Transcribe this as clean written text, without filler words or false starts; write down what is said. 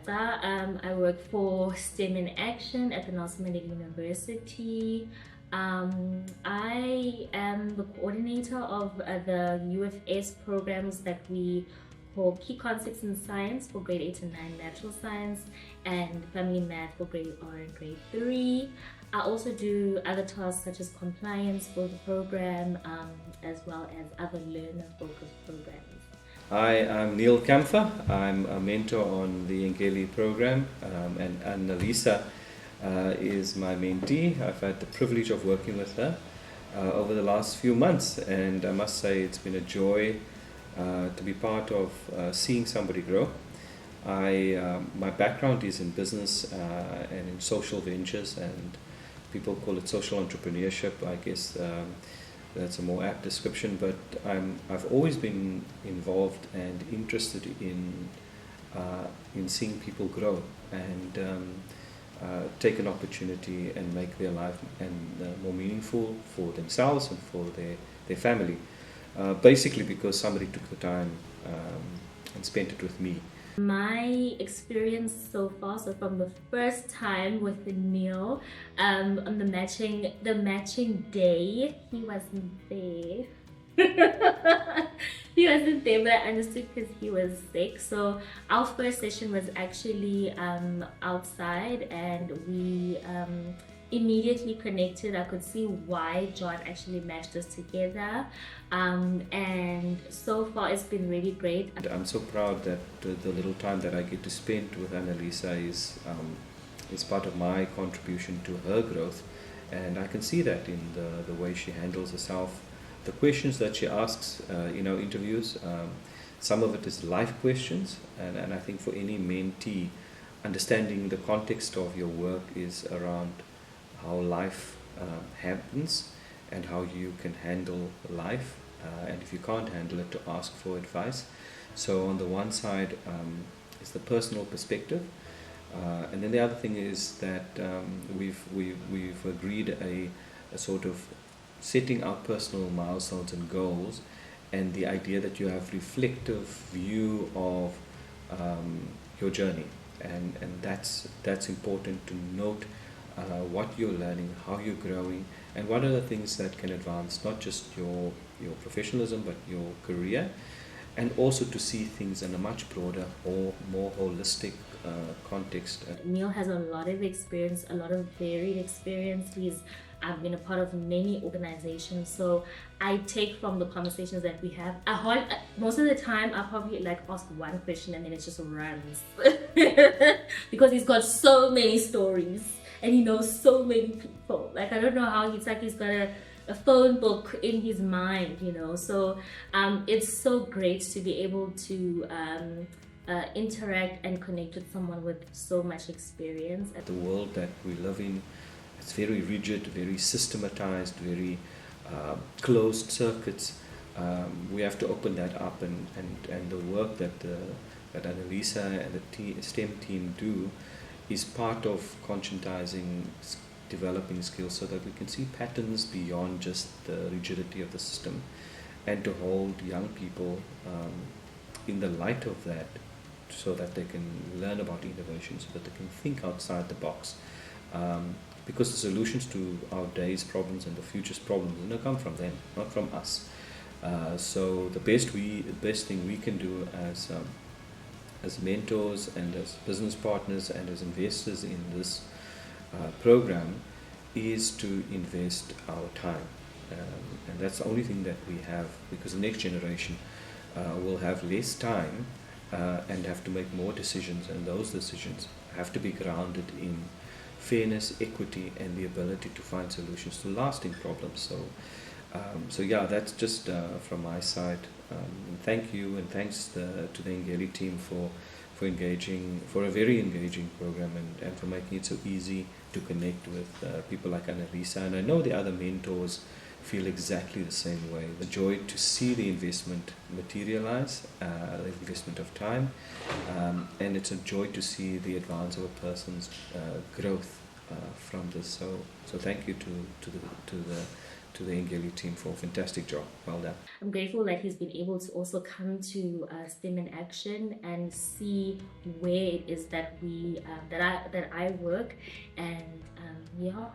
Gaca. I work for STEM in Action at the Nelson Mandela University. I am the coordinator of the UFS programs that we call Key Concepts in Science for grade 8 and 9 natural science, and Family Math for grade R and grade 3. I also do other tasks such as compliance for the program, as well as other learner-focused programs. Hi, I'm Neil Camphor. I'm a mentor on the Ngeli program, and Anelisa is my mentee. I've had the privilege of working with her over the last few months, and I must say it's been a joy to be part of seeing somebody grow. My background is in business and in social ventures, and people call it social entrepreneurship. I guess that's a more apt description, but I've always been involved and interested in seeing people grow and take an opportunity and make their life more meaningful for themselves and for their family. Basically because somebody took the time and spent it with me. My experience so far, so from the first time with Neil, on the matching day, he wasn't there. He wasn't there, but I understood because he was sick. So our first session was actually outside, and we immediately connected. I could see why John actually matched us together, and so far it's been really great. I'm so proud that the little time that I get to spend with Anelisa is part of my contribution to her growth, and I can see that in the way she handles herself, the questions that she asks in our interviews. Some of it is life questions, and I think for any mentee, understanding the context of your work is around how life happens and how you can handle life, and if you can't handle it, to ask for advice. So on the one side is the personal perspective, and then the other thing is that we've agreed a sort of setting out personal milestones and goals, and the idea that you have reflective view of your journey, and that's important to note. What you're learning, how you're growing, and what are the things that can advance not just your professionalism but your career, and also to see things in a much broader or more holistic context. Neil has a lot of experience, a lot of varied experience. I've been a part of many organizations, so I take from the conversations that we have. Most of the time, I probably ask one question and then it just runs because he's got so many stories. And he knows so many people. I don't know how he's got a phone book in his mind, So it's so great to be able to interact and connect with someone with so much experience. The world that we live in, it's very rigid, very systematized, very closed circuits. We have to open that up, and the work that Anelisa and the STEM team do is part of conscientizing, developing skills so that we can see patterns beyond just the rigidity of the system, and to hold young people in the light of that so that they can learn about innovation, so that they can think outside the box, because the solutions to our day's problems and the future's problems come from them, not from us. So the best thing we can do as mentors and as business partners and as investors in this program is to invest our time, and that's the only thing that we have, because the next generation will have less time and have to make more decisions, and those decisions have to be grounded in fairness, equity, and the ability to find solutions to lasting problems. So yeah, that's just from my side. Thank you, and thanks to the Ngeli team for a very engaging program, and for making it so easy to connect with people like Anelisa. And I know the other mentors feel exactly the same way. The joy to see the investment materialize, the investment of time, and it's a joy to see the advance of a person's growth from this. So thank you to to the Ngeli team for a fantastic job. Well done. I'm grateful that he's been able to also come to STEM in action and see where it is that we that I work, and yeah.